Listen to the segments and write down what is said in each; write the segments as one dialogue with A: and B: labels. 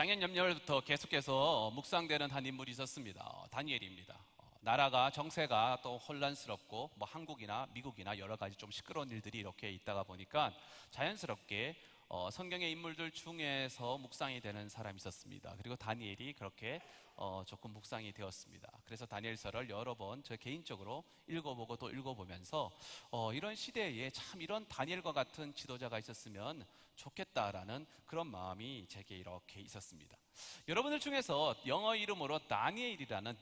A: 작년 연말부터 계속해서 묵상되는 한 인물이 있었습니다. 다니엘입니다. 나라가 정세가 또 혼란스럽고 한국이나 미국이나 여러 가지 좀 시끄러운 일들이 이렇게 있다가 보니까 자연스럽게 성경의 인물들 중에서 묵상이 되는 사람이 있었습니다. 그리고 다니엘이 그렇게 조금 묵상이 되었습니다. 그래서 다니엘서를 여러 번 저 개인적으로 읽어보고 또 읽어보면서 이런 시대에 참 이런 다니엘과 같은 지도자가 있었으면 좋겠다라는 그런 마음이 제게 이렇게 있었습니다. 여러분들 중에서 영어 이름으로 다니엘이라는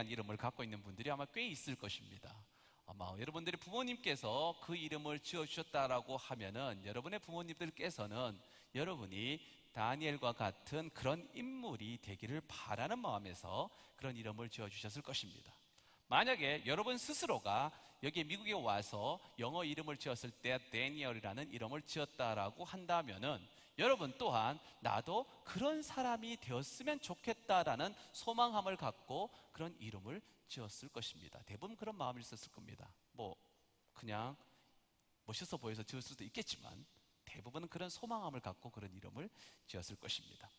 A: 이름을 갖고 있는 분들이 아마 꽤 있을 것입니다. 아마 여러분들의 부모님께서 그 이름을 지어주셨다라고 하면은 여러분의 부모님들께서는 여러분이 다니엘과 같은 그런 인물이 되기를 바라는 마음에서 그런 이름을 지어주셨을 것입니다. 만약에 여러분 스스로가 여기 미국에 와서 영어 이름을 지었을 때 다니엘이라는 이름을 지었다라고 한다면은 여러분 또한 나도 그런 사람이 되었으면 좋겠다라는 소망함을 갖고 그런 이름을 지었을 것입니다. 대부분 그런 마음이 있었을 겁니다. 그냥 멋있어 보여서 지을 수도 있겠지만 대부분은 그런 소망함을 갖고 그런 이름을 지었을 것입니다.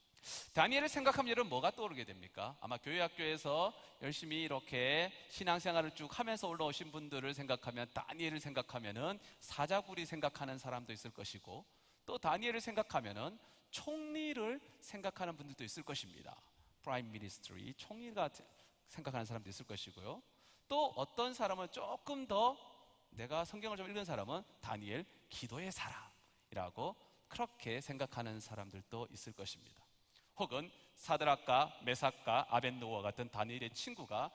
A: 다니엘을 생각하면 여러분 뭐가 떠오르게 됩니까? 아마 교회학교에서 열심히 이렇게 신앙생활을 쭉 하면서 올라오신 분들을 생각하면 다니엘을 생각하면은 사자굴이 생각하는 사람도 있을 것이고, 또 다니엘을 생각하면은 총리를 생각하는 분들도 있을 것입니다. 프라임 미니스트리, 총리가 생각하는 사람도 있을 것이고요. 또 어떤 사람은 조금 더 내가 성경을 좀 읽은 사람은 다니엘 기도의 사람이라고 그렇게 생각하는 사람들도 있을 것입니다. 혹은 사드락과 메삭과 아벳노고와 같은 다니엘의 친구가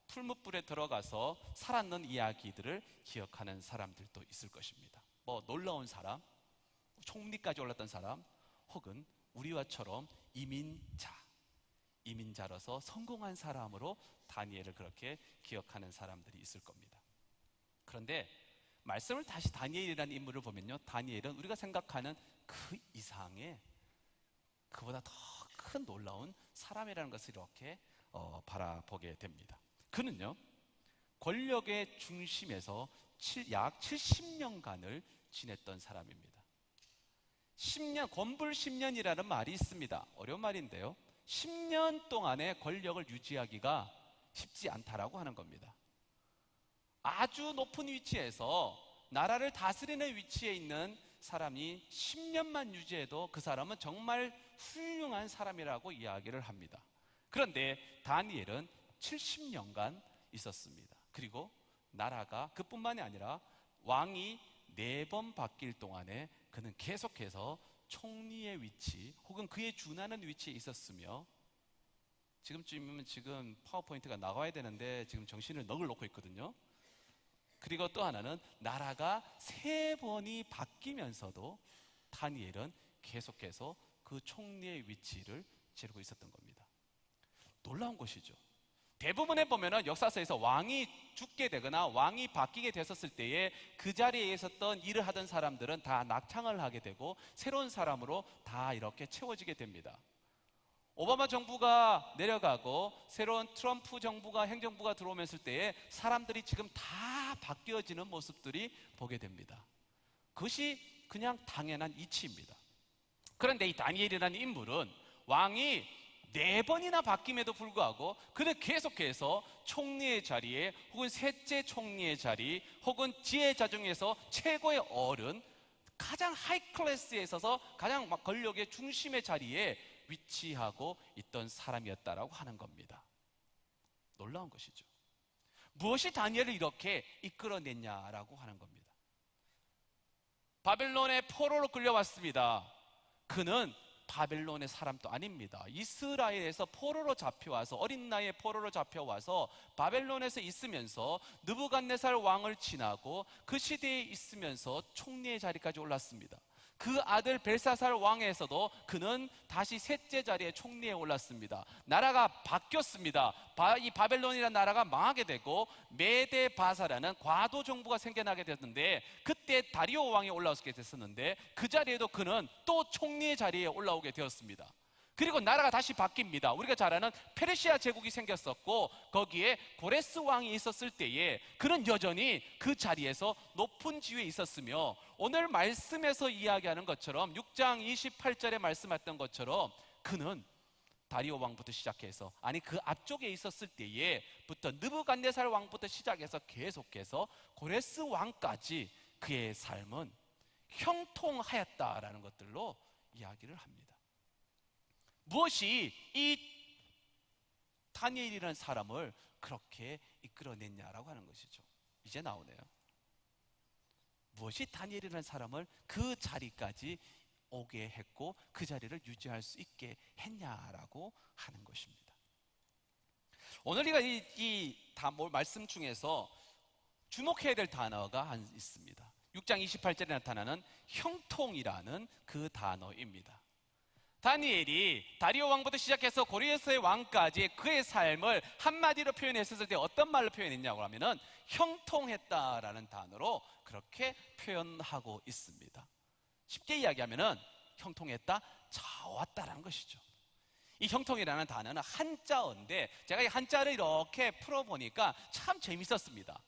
A: 풀무불에 들어가서 살았는 이야기들을 기억하는 사람들도 있을 것입니다. 놀라운 사람, 총리까지 올랐던 사람, 혹은 우리와처럼 이민자로서 성공한 사람으로 다니엘을 그렇게 기억하는 사람들이 있을 겁니다. 그런데 말씀을 다시 다니엘이라는 인물을 보면요, 다니엘은 우리가 생각하는 그 이상의 그보다 더 큰 놀라운 사람이라는 것을 이렇게 바라보게 됩니다. 그는요, 권력의 중심에서 약 70년간을 지냈던 사람입니다. 권불 10년이라는 말이 있습니다. 어려운 말인데요, 10년 동안의 권력을 유지하기가 쉽지 않다라고 하는 겁니다. 아주 높은 위치에서 나라를 다스리는 위치에 있는 사람이 10년만 유지해도 그 사람은 정말 훌륭한 사람이라고 이야기를 합니다. 그런데 다니엘은 70년간 있었습니다. 그리고 나라가 그뿐만이 아니라 왕이 4번 바뀔 동안에 그는 계속해서 총리의 위치 혹은 그에 준하는 위치에 있었으며, 지금쯤이면 지금 파워포인트가 나가야 되는데 지금 정신을 넋을 놓고 있거든요. 그리고 또 하나는 나라가 3번이 바뀌면서도 다니엘은 계속해서 그 총리의 위치를 지르고 있었던 겁니다. 놀라운 것이죠. 대부분에 보면은 역사서에서 왕이 죽게 되거나 왕이 바뀌게 됐었을 때에 그 자리에 있었던 일을 하던 사람들은 다 낙창을 하게 되고 새로운 사람으로 다 이렇게 채워지게 됩니다. 오바마 정부가 내려가고 새로운 트럼프 정부가 행정부가 들어오면서 때에 사람들이 지금 다 바뀌어지는 모습들이 보게 됩니다. 그것이 그냥 당연한 이치입니다. 그런데 이 다니엘이라는 인물은 왕이 4번이나 바뀜에도 불구하고 그는 계속해서 총리의 자리에, 혹은 셋째 총리의 자리, 혹은 지혜자 중에서 최고의 어른, 가장 하이 클래스에 있어서 가장 권력의 중심의 자리에 위치하고 있던 사람이었다라고 하는 겁니다. 놀라운 것이죠. 무엇이 다니엘을 이렇게 이끌어냈냐라고 하는 겁니다. 바벨론의 포로로 끌려왔습니다. 그는 바벨론의 사람도 아닙니다. 이스라엘에서 포로로 잡혀와서, 어린 나이에 포로로 잡혀와서 바벨론에서 있으면서 느부갓네살 왕을 지나고 그 시대에 있으면서 총리의 자리까지 올랐습니다. 그 아들 벨사살 왕에서도 그는 다시 셋째 자리에 총리에 올랐습니다. 나라가 바뀌었습니다. 이 바벨론이라는 나라가 망하게 되고 메데 바사라는 과도 정부가 생겨나게 됐는데, 그때 다리오 왕이 올라오게 됐었는데 그 자리에도 그는 또 총리의 자리에 올라오게 되었습니다. 그리고 나라가 다시 바뀝니다. 우리가 잘 아는 페르시아 제국이 생겼었고 거기에 고레스 왕이 있었을 때에 그는 여전히 그 자리에서 높은 지위에 있었으며, 오늘 말씀에서 이야기하는 것처럼 6장 28절에 말씀했던 것처럼 그는 다리오 왕부터 시작해서, 아니 그 앞쪽에 있었을 때에부터 느부갓네살 왕부터 시작해서 계속해서 고레스 왕까지 그의 삶은 형통하였다라는 것들로 이야기를 합니다. 무엇이 이 다니엘이라는 사람을 그렇게 이끌어냈냐라고 하는 것이죠. 이제 나오네요. 무엇이 다니엘이라는 사람을 그 자리까지 오게 했고 그 자리를 유지할 수 있게 했냐라고 하는 것입니다. 오늘 우리가 이 말씀 중에서 주목해야 될 단어가 있습니다. 6장 28절에 나타나는 형통이라는 그 단어입니다. 다니엘이 다리오 왕부터 시작해서 고레스의 왕까지 그의 삶을 한마디로 표현했을 때 어떤 말로 표현했냐고 하면은 형통했다라는 단어로 그렇게 표현하고 있습니다. 쉽게 이야기하면은 형통했다, 좋았다라는 것이죠. 이 형통이라는 단어는 한자어인데 제가 이 한자를 이렇게 풀어보니까 참 재밌었습니다.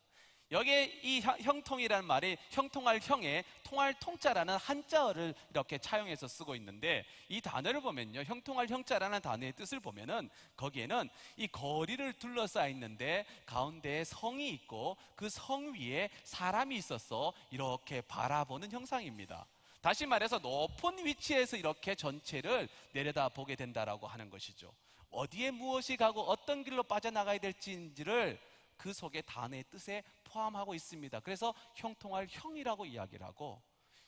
A: 여기에 이 형통이라는 말이 형통할 형에 통할 통자라는 한자어를 이렇게 차용해서 쓰고 있는데, 이 단어를 보면요, 형통할 형자라는 단어의 뜻을 보면은 거기에는 이 거리를 둘러싸여 있는데 가운데에 성이 있고 그 성 위에 사람이 있어서 이렇게 바라보는 형상입니다. 다시 말해서 높은 위치에서 이렇게 전체를 내려다보게 된다라고 하는 것이죠. 어디에 무엇이 가고 어떤 길로 빠져나가야 될지를 그 속에 단어의 뜻에 포함하고 있습니다. 그래서 형통할 형이라고 이야기를 하고,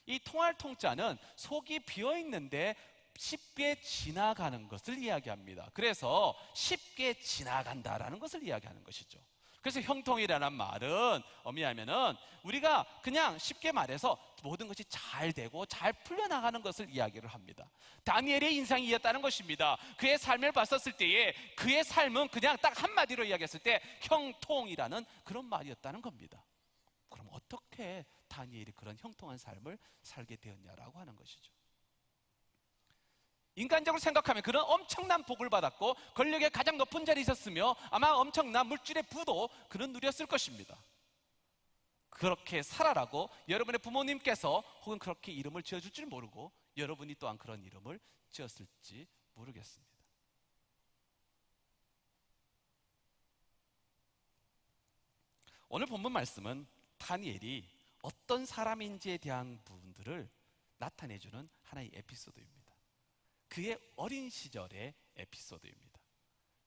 A: 이 통할 통자는 속이 비어있는데 쉽게 지나가는 것을 이야기합니다. 그래서 쉽게 지나간다라는 것을 이야기하는 것이죠. 그래서 형통이라는 말은 뭐냐면은 우리가 그냥 쉽게 말해서 모든 것이 잘 되고 잘 풀려나가는 것을 이야기를 합니다. 다니엘의 인상이 이었다는 것입니다. 그의 삶을 봤었을 때에 그의 삶은 그냥 딱 한마디로 이야기했을 때 형통이라는 그런 말이었다는 겁니다. 그럼 어떻게 다니엘이 그런 형통한 삶을 살게 되었냐라고 하는 것이죠. 인간적으로 생각하면 그런 엄청난 복을 받았고 권력의 가장 높은 자리에 있었으며 아마 엄청난 물질의 부도 그는 누렸을 것입니다. 그렇게 살아라고 여러분의 부모님께서 혹은 그렇게 이름을 지어줄 줄 모르고 여러분이 또한 그런 이름을 지었을지 모르겠습니다. 오늘 본문 말씀은 다니엘이 어떤 사람인지에 대한 부분들을 나타내주는 하나의 에피소드입니다. 그의 어린 시절의 에피소드입니다.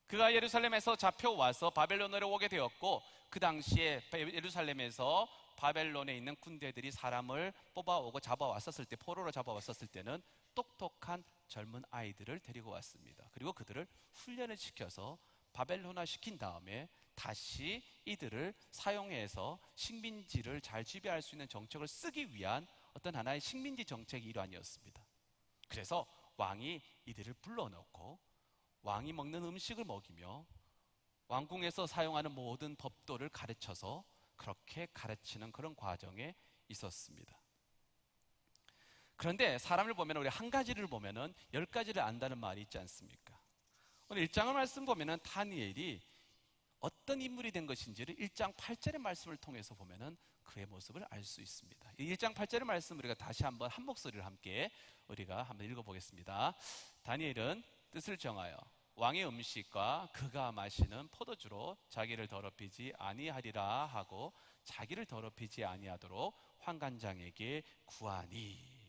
A: 그가 예루살렘에서 잡혀와서 바벨론으로 오게 되었고, 그 당시에 예루살렘에서 바벨론에 있는 군대들이 사람을 뽑아오고 잡아왔었을 때, 포로로 잡아왔었을 때는 똑똑한 젊은 아이들을 데리고 왔습니다. 그리고 그들을 훈련을 시켜서 바벨론화 시킨 다음에 다시 이들을 사용해서 식민지를 잘 지배할 수 있는 정책을 쓰기 위한 어떤 하나의 식민지 정책의 일환이었습니다. 그래서 왕이 이들을 불러놓고 왕이 먹는 음식을 먹이며 왕궁에서 사용하는 모든 법도를 가르쳐서 그렇게 가르치는 그런 과정에 있었습니다. 그런데 사람을 보면 우리 한 가지를 보면은 10가지를 안다는 말이 있지 않습니까? 오늘 1장의 말씀 보면은 다니엘이 어떤 인물이 된 것인지를 1장 8절의 말씀을 통해서 보면은 그의 모습을 알 수 있습니다. 1장 8절의 말씀 우리가 다시 한번 한 목소리를 함께 우리가 한번 읽어보겠습니다. 다니엘은 뜻을 정하여 왕의 음식과 그가 마시는 포도주로 자기를 더럽히지 아니하리라 하고 자기를 더럽히지 아니하도록 환관장에게 구하니.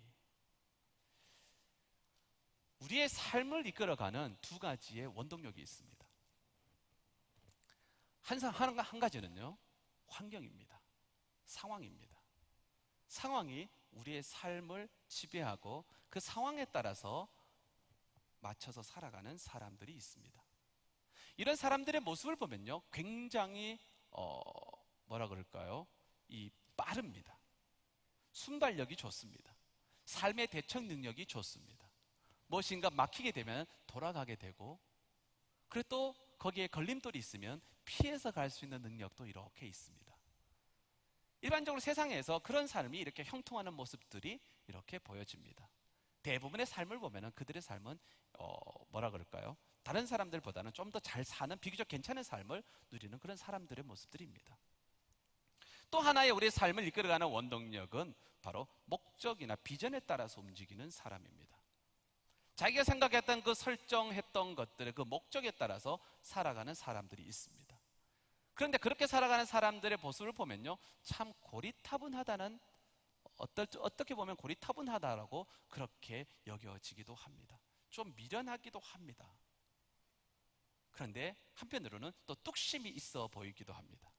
A: 우리의 삶을 이끌어가는 두 가지의 원동력이 있습니다. 한 가지는요, 환경입니다. 상황입니다. 상황이 우리의 삶을 지배하고 그 상황에 따라서 맞춰서 살아가는 사람들이 있습니다. 이런 사람들의 모습을 보면요, 굉장히 뭐라 그럴까요? 빠릅니다. 순발력이 좋습니다. 삶의 대처 능력이 좋습니다. 무엇인가 막히게 되면 돌아가게 되고, 그리고 또 거기에 걸림돌이 있으면 피해서 갈 수 있는 능력도 이렇게 있습니다. 일반적으로 세상에서 그런 삶이 이렇게 형통하는 모습들이 이렇게 보여집니다. 대부분의 삶을 보면 그들의 삶은 뭐라 그럴까요? 다른 사람들보다는 좀 더 잘 사는, 비교적 괜찮은 삶을 누리는 그런 사람들의 모습들입니다. 또 하나의 우리의 삶을 이끌어가는 원동력은 바로 목적이나 비전에 따라서 움직이는 사람입니다. 자기가 생각했던 그 설정했던 것들의 그 목적에 따라서 살아가는 사람들이 있습니다. 그런데 그렇게 살아가는 사람들의 모습을 보면요, 참 고리타분하다는, 어떻게 보면 고리타분하다라고 그렇게 여겨지기도 합니다. 좀 미련하기도 합니다. 그런데 한편으로는 또 뚝심이 있어 보이기도 합니다.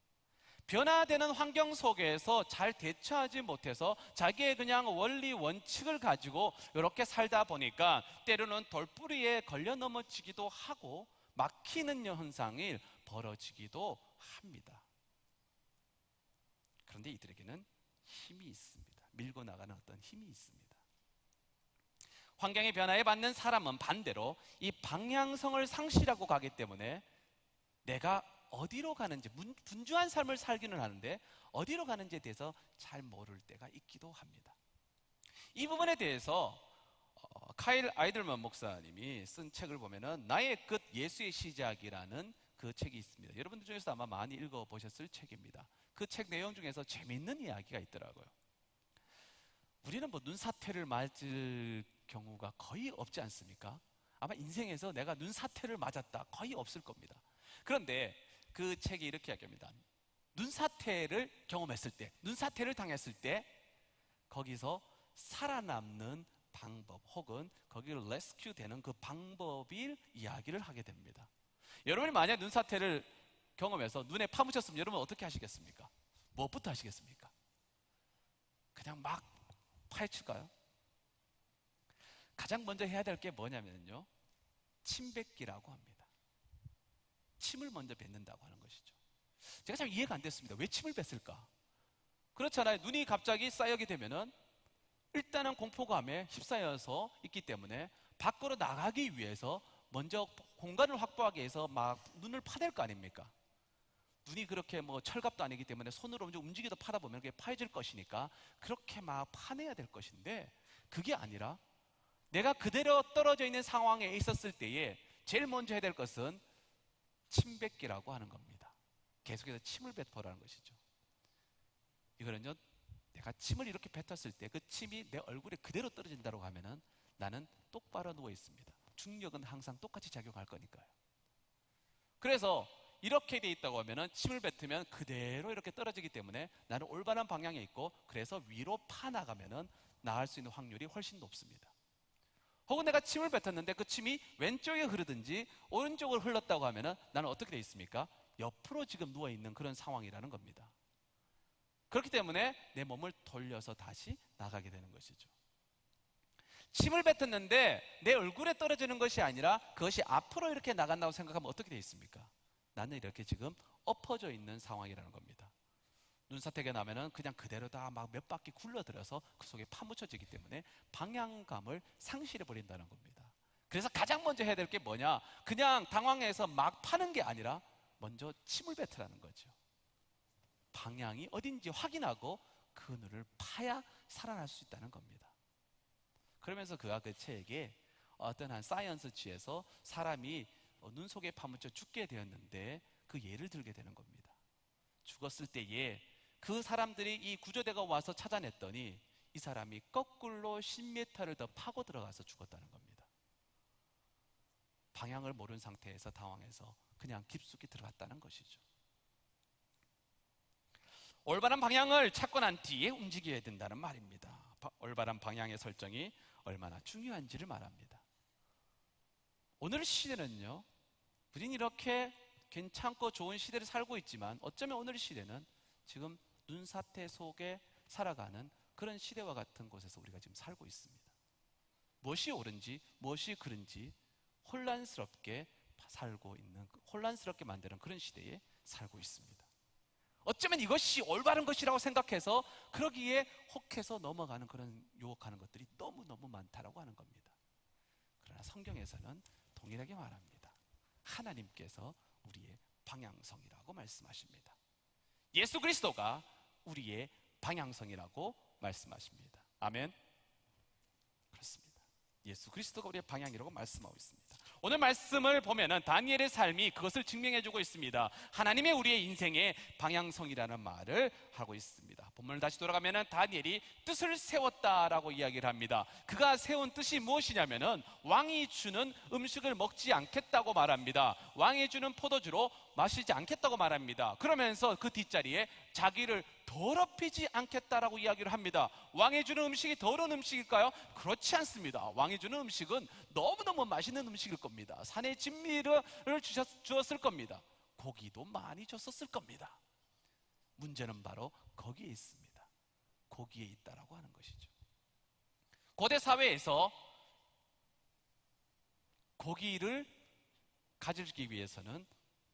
A: 변화되는 환경 속에서 잘 대처하지 못해서 자기의 그냥 원리 원칙을 가지고 이렇게 살다 보니까 때로는 돌뿌리에 걸려 넘어지기도 하고 막히는 현상이 벌어지기도 합니다. 그런데 이들에게는 힘이 있습니다. 밀고 나가는 어떤 힘이 있습니다. 환경의 변화에 받는 사람은 반대로 이 방향성을 상실하고 가기 때문에 내가 어디로 가는지, 분주한 삶을 살기는 하는데 어디로 가는지에 대해서 잘 모를 때가 있기도 합니다. 이 부분에 대해서 카일 아이들만 목사님이 쓴 책을 보면은 나의 끝 예수의 시작이라는 그 책이 있습니다. 여러분들 중에서 아마 많이 읽어보셨을 책입니다. 그 책 내용 중에서 재미있는 이야기가 있더라고요. 우리는 뭐 눈사태를 맞을 경우가 거의 없지 않습니까? 아마 인생에서 내가 눈사태를 맞았다 거의 없을 겁니다. 그런데 그 책이 이렇게 이야기합니다. 눈사태를 경험했을 때, 눈사태를 당했을 때 거기서 살아남는 방법 혹은 거기를 레스큐 되는 그 방법을 이야기를 하게 됩니다. 여러분이 만약 눈사태를 경험해서 눈에 파묻혔으면 여러분 어떻게 하시겠습니까? 무엇부터 하시겠습니까? 그냥 막 파헤칠까요? 가장 먼저 해야 될 게 뭐냐면요, 침 뱉기라고 합니다. 침을 먼저 뱉는다고 하는 것이죠. 제가 참 이해가 안 됐습니다. 왜 침을 뱉을까? 그렇잖아요. 눈이 갑자기 쌓이게 되면은 일단은 공포감에 휩싸여서 있기 때문에 밖으로 나가기 위해서 먼저 공간을 확보하기 위해서 막 눈을 파댈 거 아닙니까? 눈이 그렇게 뭐 철갑도 아니기 때문에 손으로 움직이도 파다 보면 그게 파해질 것이니까 그렇게 막 파내야 될 것인데, 그게 아니라 내가 그대로 떨어져 있는 상황에 있었을 때에 제일 먼저 해야 될 것은 침 뱉기라고 하는 겁니다. 계속해서 침을 뱉어라는 것이죠. 이거는요, 내가 침을 이렇게 뱉었을 때 그 침이 내 얼굴에 그대로 떨어진다고 하면은 나는 똑바로 누워 있습니다. 중력은 항상 똑같이 작용할 거니까요. 그래서 이렇게 돼 있다고 하면은 침을 뱉으면 그대로 이렇게 떨어지기 때문에 나는 올바른 방향에 있고, 그래서 위로 파나가면은 나을 수 있는 확률이 훨씬 높습니다. 혹은 내가 침을 뱉었는데 그 침이 왼쪽에 흐르든지 오른쪽으로 흘렀다고 하면은 나는 어떻게 돼 있습니까? 옆으로 지금 누워 있는 그런 상황이라는 겁니다. 그렇기 때문에 내 몸을 돌려서 다시 나가게 되는 것이죠. 침을 뱉었는데 내 얼굴에 떨어지는 것이 아니라 그것이 앞으로 이렇게 나간다고 생각하면 어떻게 돼 있습니까? 나는 이렇게 지금 엎어져 있는 상황이라는 겁니다. 눈사태가 나면은 그냥 그대로 다 막 몇 바퀴 굴러들어서 그 속에 파묻혀지기 때문에 방향감을 상실해 버린다는 겁니다. 그래서 가장 먼저 해야 될 게 뭐냐? 그냥 당황해서 막 파는 게 아니라 먼저 침을 뱉으라는 거죠. 방향이 어딘지 확인하고 그 눈을 파야 살아날 수 있다는 겁니다. 그러면서 그가 그 책에 어떤 한 사이언스지에서 사람이 눈 속에 파묻혀 죽게 되었는데 그 예를 들게 되는 겁니다. 죽었을 때에 그 사람들이 이 구조대가 와서 찾아냈더니 이 사람이 거꾸로 10m를 더 파고 들어가서 죽었다는 겁니다. 방향을 모르는 상태에서 당황해서 그냥 깊숙이 들어갔다는 것이죠. 올바른 방향을 찾고 난 뒤에 움직여야 된다는 말입니다. 올바른 방향의 설정이 얼마나 중요한지를 말합니다. 오늘 시대는요, 우린 이렇게 괜찮고 좋은 시대를 살고 있지만 어쩌면 오늘 시대는 지금 눈사태 속에 살아가는 그런 시대와 같은 곳에서 우리가 지금 살고 있습니다. 무엇이 옳은지 무엇이 그른지 혼란스럽게 살고 있는, 혼란스럽게 만드는 그런 시대에 살고 있습니다. 어쩌면 이것이 올바른 것이라고 생각해서 그러기에 혹해서 넘어가는 그런 유혹하는 것들이 너무너무 많다라고 하는 겁니다. 그러나 성경에서는 동일하게 말합니다. 하나님께서 우리의 방향성이라고 말씀하십니다. 예수 그리스도가 우리의 방향성이라고 말씀하십니다. 아멘. 그렇습니다. 예수 그리스도가 우리의 방향이라고 말씀하고 있습니다. 오늘 말씀을 보면은 다니엘의 삶이 그것을 증명해주고 있습니다. 하나님의 우리의 인생의 방향성이라는 말을 하고 있습니다. 본문을 다시 돌아가면은 다니엘이 뜻을 세웠다라고 이야기를 합니다. 그가 세운 뜻이 무엇이냐면은 왕이 주는 음식을 먹지 않겠다고 말합니다. 왕이 주는 포도주로 마시지 않겠다고 말합니다. 그러면서 그 뒷자리에 자기를 더럽히지 않겠다라고 이야기를 합니다. 왕이 주는 음식이 더러운 음식일까요? 그렇지 않습니다. 왕이 주는 음식은 너무너무 맛있는 음식일 겁니다. 산의 진미를 주었을 겁니다. 고기도 많이 줬었을 겁니다. 문제는 바로 거기에 있습니다. 고기에 있다라고 하는 것이죠. 고대 사회에서 고기를 가지기 위해서는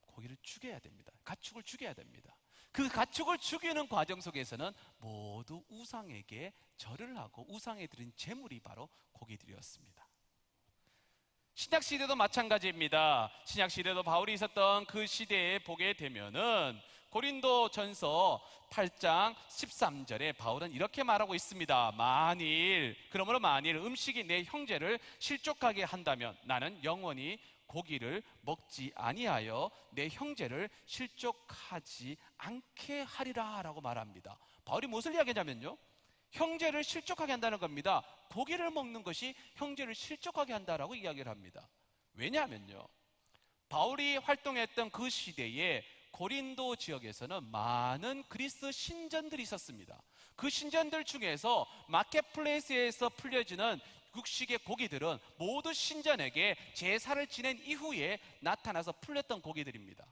A: 고기를 죽여야 됩니다. 가축을 죽여야 됩니다. 그 가축을 죽이는 과정 속에서는 모두 우상에게 절을 하고 우상에 드린 제물이 바로 고기들이었습니다. 신약 시대도 마찬가지입니다. 신약 시대도 바울이 있었던 그 시대에 보게 되면은 고린도 전서 8장 13절에 바울은 이렇게 말하고 있습니다. 그러므로 만일 음식이 내 형제를 실족하게 한다면 나는 영원히 고기를 먹지 아니하여 내 형제를 실족하지 않게 하리라 라고 말합니다. 바울이 무엇을 이야기하냐면요, 형제를 실족하게 한다는 겁니다. 고기를 먹는 것이 형제를 실족하게 한다라고 이야기를 합니다. 왜냐하면요, 바울이 활동했던 그 시대에 고린도 지역에서는 많은 그리스 신전들이 있었습니다. 그 신전들 중에서 마켓플레이스에서 풀려지는 육식의 고기들은 모두 신전에게 제사를 지낸 이후에 나타나서 풀렸던 고기들입니다.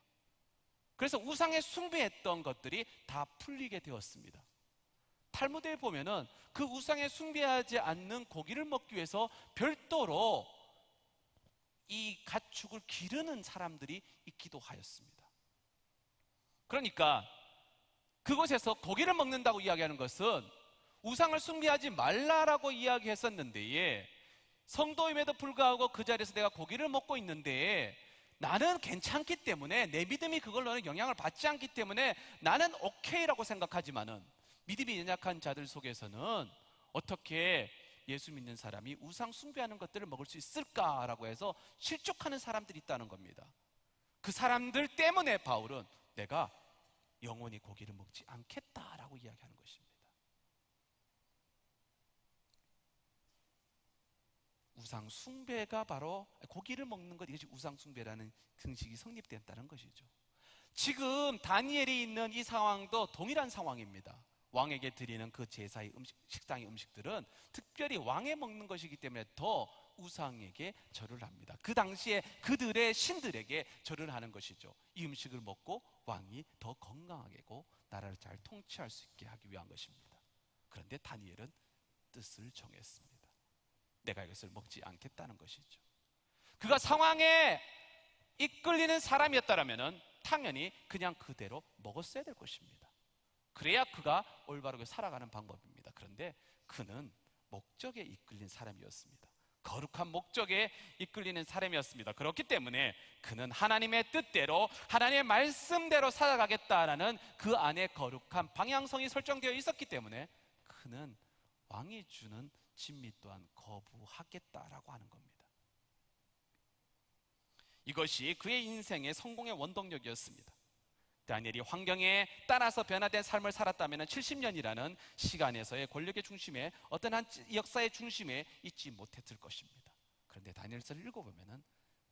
A: 그래서 우상에 숭배했던 것들이 다 풀리게 되었습니다. 탈무드에 보면은 그 우상에 숭배하지 않는 고기를 먹기 위해서 별도로 이 가축을 기르는 사람들이 있기도 하였습니다. 그러니까 그곳에서 고기를 먹는다고 이야기하는 것은 우상을 숭배하지 말라라고 이야기했었는데, 성도임에도 불구하고 그 자리에서 내가 고기를 먹고 있는데 나는 괜찮기 때문에, 내 믿음이 그걸로는 영향을 받지 않기 때문에 나는 오케이라고 생각하지만은, 믿음이 연약한 자들 속에서는 어떻게 예수 믿는 사람이 우상 숭배하는 것들을 먹을 수 있을까라고 해서 실족하는 사람들이 있다는 겁니다. 그 사람들 때문에 바울은 내가 영원히 고기를 먹지 않겠다라고 이야기하는 것입니다. 우상 숭배가 바로 고기를 먹는 것, 이것이 우상 숭배라는 등식이 성립됐다는 것이죠. 지금 다니엘이 있는 이 상황도 동일한 상황입니다. 왕에게 드리는 그 제사의 식상의 음식들은 특별히 왕에 먹는 것이기 때문에 더 우상에게 절을 합니다. 그 당시에 그들의 신들에게 절을 하는 것이죠. 이 음식을 먹고 왕이 더 건강하게고 나라를 잘 통치할 수 있게 하기 위한 것입니다. 그런데 다니엘은 뜻을 정했습니다. 내가 이것을 먹지 않겠다는 것이죠. 그가 상황에 이끌리는 사람이었다면 당연히 그냥 그대로 먹었어야 될 것입니다. 그래야 그가 올바르게 살아가는 방법입니다. 그런데 그는 목적에 이끌린 사람이었습니다. 거룩한 목적에 이끌리는 사람이었습니다. 그렇기 때문에 그는 하나님의 뜻대로, 하나님의 말씀대로 살아가겠다라는 그 안에 거룩한 방향성이 설정되어 있었기 때문에 그는 왕이 주는 진미 또한 거부하겠다라고 하는 겁니다. 이것이 그의 인생의 성공의 원동력이었습니다. 다니엘이 환경에 따라서 변화된 삶을 살았다면 70년이라는 시간에서의 권력의 중심에, 어떤 한 역사의 중심에 있지 못했을 것입니다. 그런데 다니엘서를 읽어보면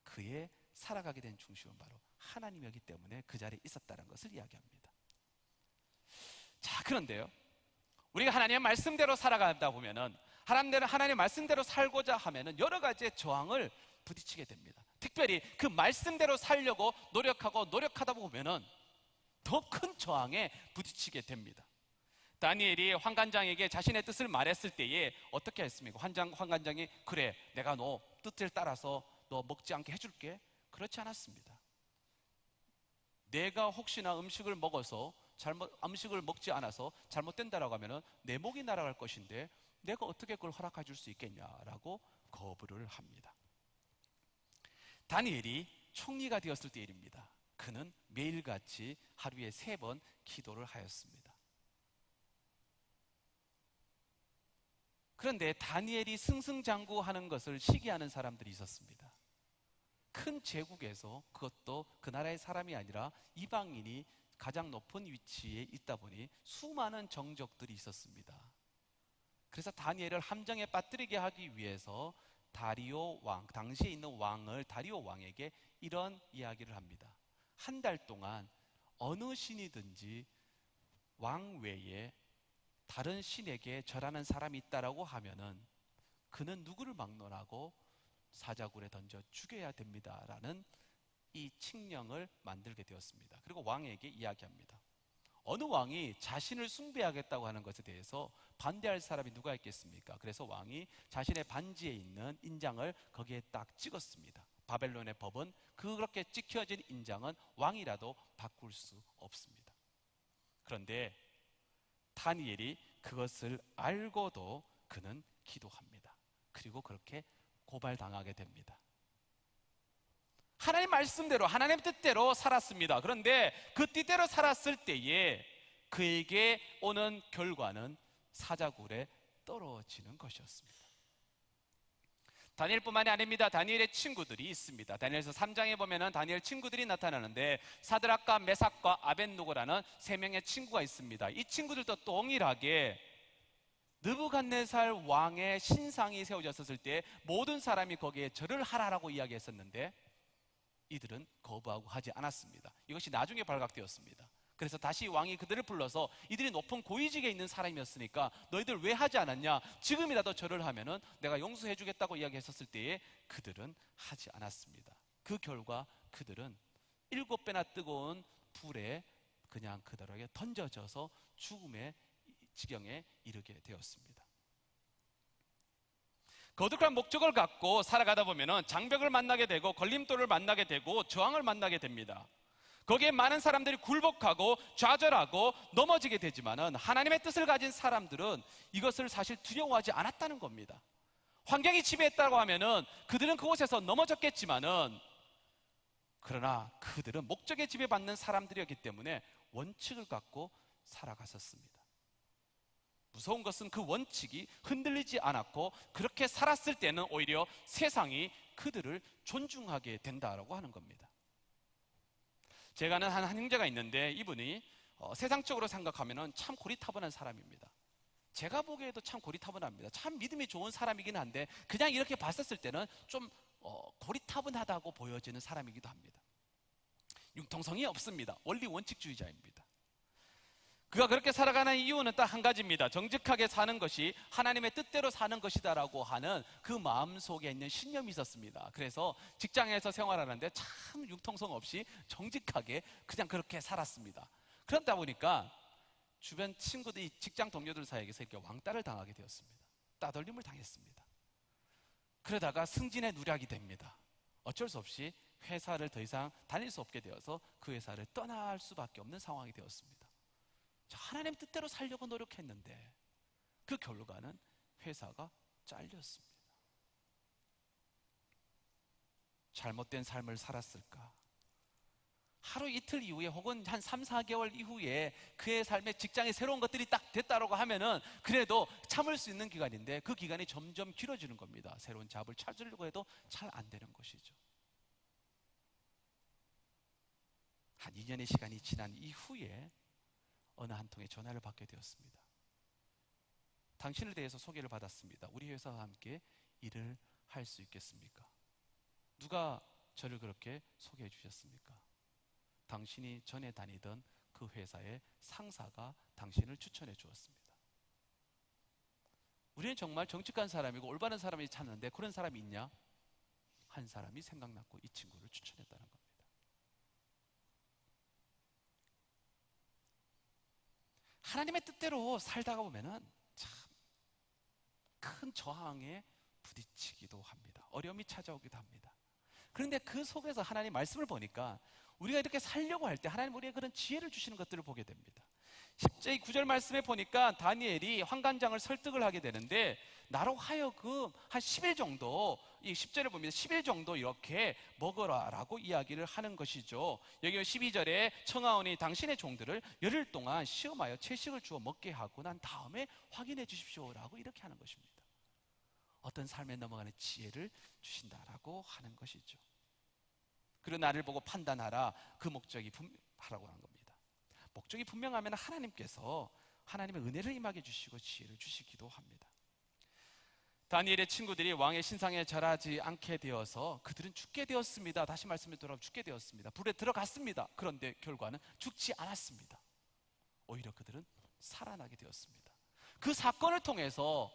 A: 그의 살아가게 된 중심은 바로 하나님이었기 때문에 그 자리에 있었다는 것을 이야기합니다. 자, 그런데요, 우리가 하나님의 말씀대로 살아가다 보면은, 하나님의 말씀대로 살고자 하면은 여러 가지의 저항을 부딪히게 됩니다. 특별히 그 말씀대로 살려고 노력하다 보면은 더 큰 저항에 부딪히게 됩니다. 다니엘이 환관장에게 자신의 뜻을 말했을 때에 어떻게 했습니까? 환관장이 그래, 내가 너 뜻을 따라서 너 먹지 않게 해줄게. 그렇지 않았습니다. 내가 혹시나 음식을 먹지 않아서 잘못된다라고 하면은 내 목이 날아갈 것인데 내가 어떻게 그걸 허락해 줄 수 있겠냐라고 거부를 합니다. 다니엘이 총리가 되었을 때 일입니다. 그는 매일같이 하루에 3번 기도를 하였습니다. 그런데 다니엘이 승승장구하는 것을 시기하는 사람들이 있었습니다. 큰 제국에서, 그것도 그 나라의 사람이 아니라 이방인이 가장 높은 위치에 있다 보니 수많은 정적들이 있었습니다. 그래서 다니엘을 함정에 빠뜨리게 하기 위해서 다리오 왕, 당시에 있는 왕을 다리오 왕에게 이런 이야기를 합니다. 한 달 동안 어느 신이든지 왕 외에 다른 신에게 절하는 사람이 있다라고 하면은 그는 누구를 막론하고 사자굴에 던져 죽여야 됩니다라는 이 칙령을 만들게 되었습니다. 그리고 왕에게 이야기합니다. 어느 왕이 자신을 숭배하겠다고 하는 것에 대해서 반대할 사람이 누가 있겠습니까? 그래서 왕이 자신의 반지에 있는 인장을 거기에 딱 찍었습니다. 바벨론의 법은 그렇게 찍혀진 인장은 왕이라도 바꿀 수 없습니다. 그런데 다니엘이 그것을 알고도 그는 기도합니다. 그리고 그렇게 고발당하게 됩니다. 하나님 말씀대로, 하나님 뜻대로 살았습니다. 그런데 그 뜻대로 살았을 때에 그에게 오는 결과는 사자굴에 떨어지는 것이었습니다. 다니엘뿐만이 아닙니다. 다니엘의 친구들이 있습니다. 다니엘서 3장에 보면은 다니엘 친구들이 나타나는데 사드락과 메삭과 아벳노고라는 세 명의 친구가 있습니다. 이 친구들도 동일하게 느부갓네살 왕의 신상이 세워졌을 때 모든 사람이 거기에 절을 하라라고 이야기했었는데 이들은 거부하고 하지 않았습니다. 이것이 나중에 발각되었습니다. 그래서 다시 왕이 그들을 불러서 이들이 높은 고위직에 있는 사람이었으니까 너희들 왜 하지 않았냐? 지금이라도 절을 하면은 내가 용서해 주겠다고 이야기했었을 때에 그들은 하지 않았습니다. 그 결과 그들은 7배나 뜨거운 불에 그냥 그들에게 던져져서 죽음의 지경에 이르게 되었습니다. 거룩한 목적을 갖고 살아가다 보면은 장벽을 만나게 되고 걸림돌을 만나게 되고 저항을 만나게 됩니다. 거기에 많은 사람들이 굴복하고 좌절하고 넘어지게 되지만은 하나님의 뜻을 가진 사람들은 이것을 사실 두려워하지 않았다는 겁니다. 환경이 지배했다고 하면은 그들은 그곳에서 넘어졌겠지만은 그러나 그들은 목적에 지배받는 사람들이었기 때문에 원칙을 갖고 살아갔었습니다. 무서운 것은 그 원칙이 흔들리지 않았고 그렇게 살았을 때는 오히려 세상이 그들을 존중하게 된다라고 하는 겁니다. 제가 아는 한 형제가 있는데 이분이 세상적으로 생각하면 참 고리타분한 사람입니다. 제가 보기에도 참 고리타분합니다. 참 믿음이 좋은 사람이긴 한데 그냥 이렇게 봤었을 때는 좀 고리타분하다고 보여지는 사람이기도 합니다. 융통성이 없습니다. 원리 원칙주의자입니다. 그가 그렇게 살아가는 이유는 딱 한 가지입니다. 정직하게 사는 것이 하나님의 뜻대로 사는 것이다라고 하는 그 마음속에 있는 신념이 있었습니다. 그래서 직장에서 생활하는데 참 융통성 없이 정직하게 그냥 그렇게 살았습니다. 그러다 보니까 주변 친구들이 직장 동료들 사이에서 이렇게 왕따를 당하게 되었습니다. 따돌림을 당했습니다. 그러다가 승진의 누락이 됩니다. 어쩔 수 없이 회사를 더 이상 다닐 수 없게 되어서 그 회사를 떠날 수밖에 없는 상황이 되었습니다. 하나님 뜻대로 살려고 노력했는데 그 결과는 회사가 잘렸습니다. 잘못된 삶을 살았을까? 하루 이틀 이후에 혹은 한 3, 4개월 이후에 그의 삶에 직장에 새로운 것들이 딱 됐다고 하면은 그래도 참을 수 있는 기간인데 그 기간이 점점 길어지는 겁니다. 새로운 잡을 찾으려고 해도 잘 안 되는 것이죠. 한 2년의 시간이 지난 이후에 어느 한 통의 전화를 받게 되었습니다. 당신을 대해서 소개를 받았습니다. 우리 회사와 함께 일을 할 수 있겠습니까? 누가 저를 그렇게 소개해 주셨습니까? 당신이 전에 다니던 그 회사의 상사가 당신을 추천해 주었습니다. 우리는 정말 정직한 사람이고 올바른 사람이 찾는데 그런 사람이 있냐? 한 사람이 생각났고 이 친구를 추천했다는 겁니다. 하나님의 뜻대로 살다가 보면은 참 큰 저항에 부딪히기도 합니다. 어려움이 찾아오기도 합니다. 그런데 그 속에서 하나님 말씀을 보니까 우리가 이렇게 살려고 할 때 하나님 우리에게 그런 지혜를 주시는 것들을 보게 됩니다. 10절 9절 말씀에 보니까 다니엘이 환관장을 설득을 하게 되는데 나로 하여금 한 10일 정도, 이 10절에 보면 10일 정도 이렇게 먹어라라고 이야기를 하는 것이죠. 여기 12절에 청하오니 당신의 종들을 열흘 동안 시험하여 채식을 주어 먹게 하고 난 다음에 확인해 주십시오라고 이렇게 하는 것입니다. 어떤 삶에 넘어가는 지혜를 주신다라고 하는 것이죠. 그리고 나를 보고 판단하라, 그 목적이 분명하라고 하는 겁니다. 목적이 분명하면 하나님께서 하나님의 은혜를 임하게 주시고 지혜를 주시기도 합니다. 다니엘의 친구들이 왕의 신상에 절하지 않게 되어서 그들은 죽게 되었습니다. 다시 말씀을 돌아보면 죽게 되었습니다. 불에 들어갔습니다. 그런데 결과는 죽지 않았습니다. 오히려 그들은 살아나게 되었습니다. 그 사건을 통해서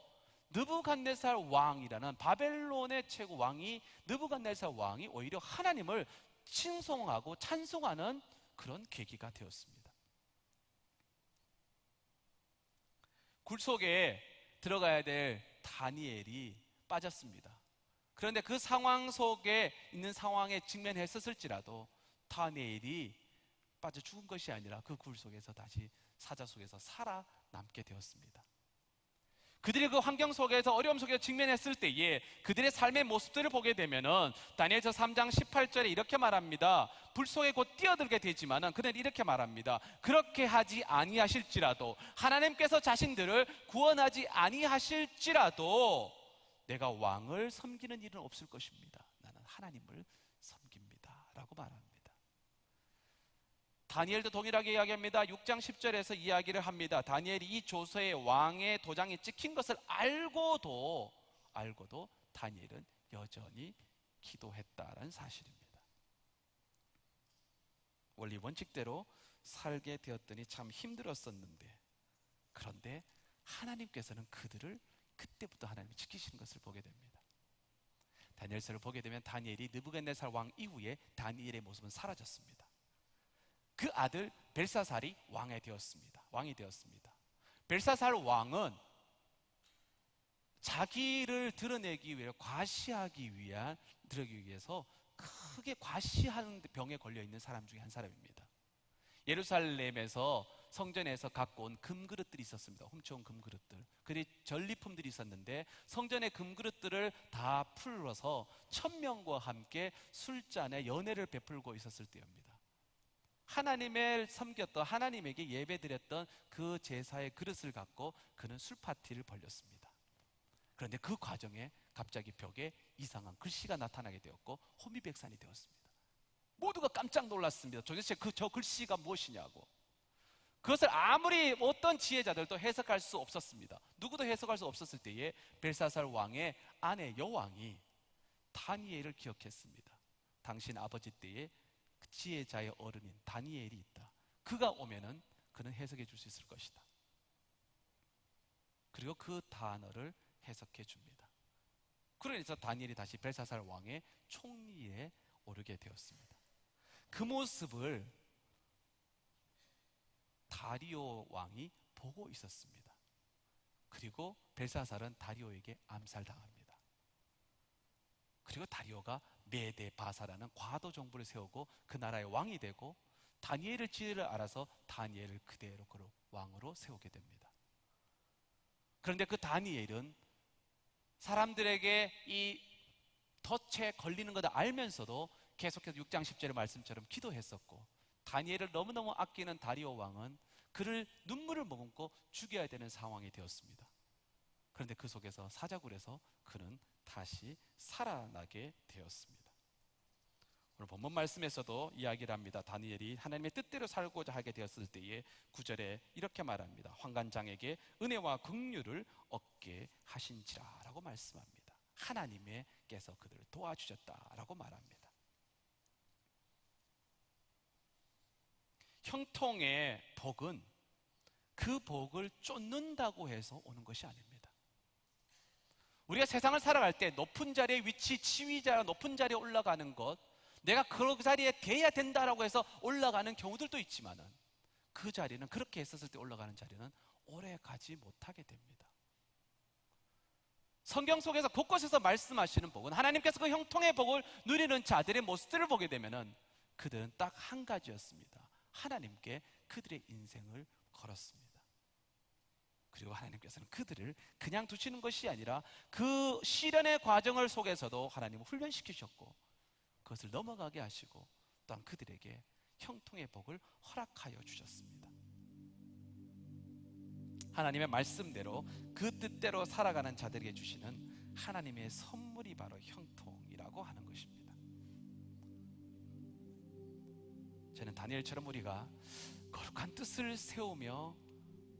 A: 느부갓네살 왕이라는 바벨론의 최고 왕이, 느부갓네살 왕이 오히려 하나님을 칭송하고 찬송하는 그런 계기가 되었습니다. 굴 속에 들어가야 될 다니엘이 빠졌습니다. 그런데 그 상황 속에 있는 상황에 직면했었을지라도 다니엘이 빠져 죽은 것이 아니라 그 굴 속에서 다시 사자 속에서 살아남게 되었습니다. 그들이 그 환경 속에서 어려움 속에 직면했을 때에 그들의 삶의 모습들을 보게 되면은 다니엘서 3장 18절에 이렇게 말합니다. 불 속에 곧 뛰어들게 되지만은 그는 이렇게 말합니다. 그렇게 하지 아니하실지라도, 하나님께서 자신들을 구원하지 아니하실지라도 내가 왕을 섬기는 일은 없을 것입니다. 나는 하나님을 섬깁니다 라고 말합니다. 다니엘도 동일하게 이야기합니다. 6장 10절에서 이야기를 합니다. 다니엘이 이 조서에 왕의 도장이 찍힌 것을 알고도 다니엘은 여전히 기도했다는 사실입니다. 원리 원칙대로 살게 되었더니 참 힘들었었는데, 그런데 하나님께서는 그들을 그때부터 하나님이 지키시는 것을 보게 됩니다. 다니엘서를 보게 되면 다니엘이 느부갓네살 왕 이후에 다니엘의 모습은 사라졌습니다. 그 아들 벨사살이 왕이 되었습니다. 벨사살 왕은 자기를 드러내기 위해, 과시하기 위해서 크게 과시하는 병에 걸려 있는 사람 중에 한 사람입니다. 예루살렘에서 성전에서 갖고 온 금그릇들이 있었습니다. 훔쳐온 금그릇들. 그리 전리품들이 있었는데 성전의 금그릇들을 다 풀어서 1000명과 함께 술잔에 연회를 베풀고 있었을 때입니다. 하나님을 섬겼던, 하나님에게 예배드렸던 그 제사의 그릇을 갖고 그는 술 파티를 벌였습니다. 그런데 그 과정에 갑자기 벽에 이상한 글씨가 나타나게 되었고 호미백산이 되었습니다. 모두가 깜짝 놀랐습니다. 도대체 저 글씨가 무엇이냐고. 그것을 아무리 어떤 지혜자들도 해석할 수 없었습니다. 누구도 해석할 수 없었을 때에 벨사살 왕의 아내 여왕이 다니엘을 기억했습니다. 당신 아버지 때에 지혜자의 어른인 다니엘이 있다. 그가 오면은 그는 해석해 줄 수 있을 것이다. 그리고 그 단어를 해석해 줍니다. 그래서 다니엘이 다시 벨사살 왕의 총리에 오르게 되었습니다. 그 모습을 다리오 왕이 보고 있었습니다. 그리고 벨사살은 다리오에게 암살당합니다. 그리고 다리오가 메데 바사라는 과도 정부를 세우고 그 나라의 왕이 되고 다니엘의 지혜를 알아서 다니엘을 그대로 왕으로 세우게 됩니다. 그런데 그 다니엘은 사람들에게 이 덫에 걸리는 것을 알면서도 계속해서 6장 10절의 말씀처럼 기도했었고, 다니엘을 너무너무 아끼는 다리오 왕은 그를 눈물을 머금고 죽여야 되는 상황이 되었습니다. 그런데 그 속에서 사자굴에서 그는 다시 살아나게 되었습니다. 오늘 본문 말씀에서도 이야기를 합니다. 다니엘이 하나님의 뜻대로 살고자 하게 되었을 때에 9절에 이렇게 말합니다. 환관장에게 은혜와 긍휼을 얻게 하신지라 라고 말씀합니다. 하나님께서 그들을 도와주셨다라고 말합니다. 형통의 복은 그 복을 쫓는다고 해서 오는 것이 아닙니다. 우리가 세상을 살아갈 때 높은 자리에 지위자 높은 자리에 올라가는 것, 내가 그 자리에 돼야 된다라고 해서 올라가는 경우들도 있지만은 그 자리는, 그렇게 했었을 때 올라가는 자리는 오래 가지 못하게 됩니다. 성경 속에서 곳곳에서 말씀하시는 복은, 하나님께서 그 형통의 복을 누리는 자들의 모습들을 보게 되면은 그들은 딱 한 가지였습니다. 하나님께 그들의 인생을 걸었습니다. 그리고 하나님께서는 그들을 그냥 두시는 것이 아니라 그 시련의 과정을 속에서도 하나님을 훈련시키셨고 그것을 넘어가게 하시고 또한 그들에게 형통의 복을 허락하여 주셨습니다. 하나님의 말씀대로 그 뜻대로 살아가는 자들에게 주시는 하나님의 선물이 바로 형통이라고 하는 것입니다. 저는 다니엘처럼 우리가 거룩한 뜻을 세우며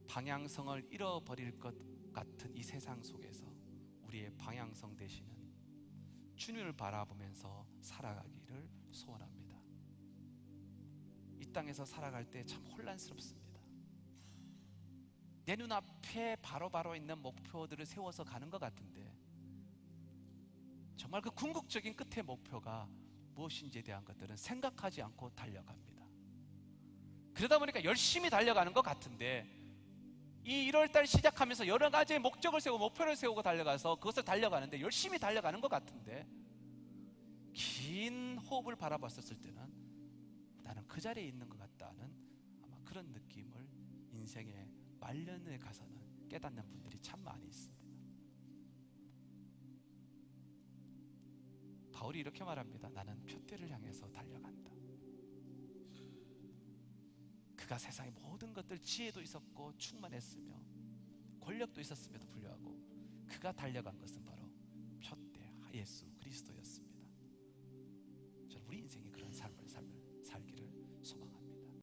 A: 방향성을 잃어버릴 것 같은 이 세상 속에서 우리의 방향성 되시는 주님을 바라보면서 살아가기를 소원합니다. 이 땅에서 살아갈 때 참 혼란스럽습니다. 내 눈앞에 바로바로 있는 목표들을 세워서 가는 것 같은데 정말 그 궁극적인 끝의 목표가 무엇인지에 대한 것들은 생각하지 않고 달려갑니다. 그러다 보니까 열심히 달려가는 것 같은데 이 1월달 시작하면서 여러 가지의 목적을 세우고 목표를 세우고 달려가서 그것을 달려가는데 열심히 달려가는 것 같은데 긴 호흡을 바라봤었을 때는 나는 그 자리에 있는 것 같다는 아마 그런 느낌을 인생의 말년에 가서는 깨닫는 분들이 참 많이 있습니다. 바울이 이렇게 말합니다. 나는 표대를 향해서 달려간다. 그가 세상의 모든 것들, 지혜도 있었고 충만했으며 권력도 있었음에도 불구하고 그가 달려간 것은 바로 표대 예수 그리스도였습니다.